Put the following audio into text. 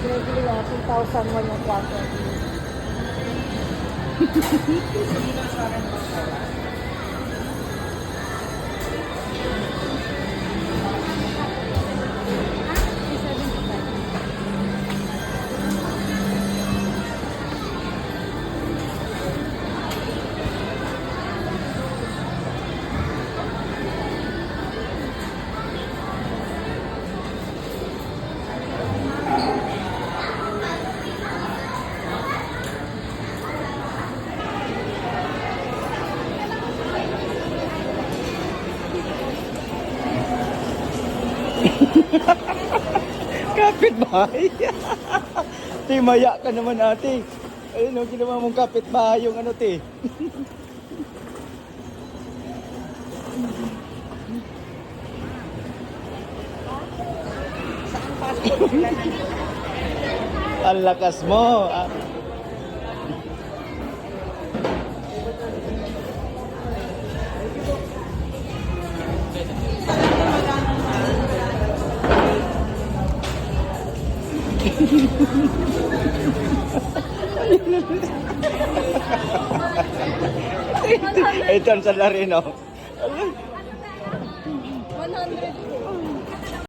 Regular 2,001 yung kwarto. Kapitbahay. Te, maya ka naman ate. Ayun o, ginawa mong kapitbahay yung ano te. Ang lakas mo. Ah. Ito ang salarin, no?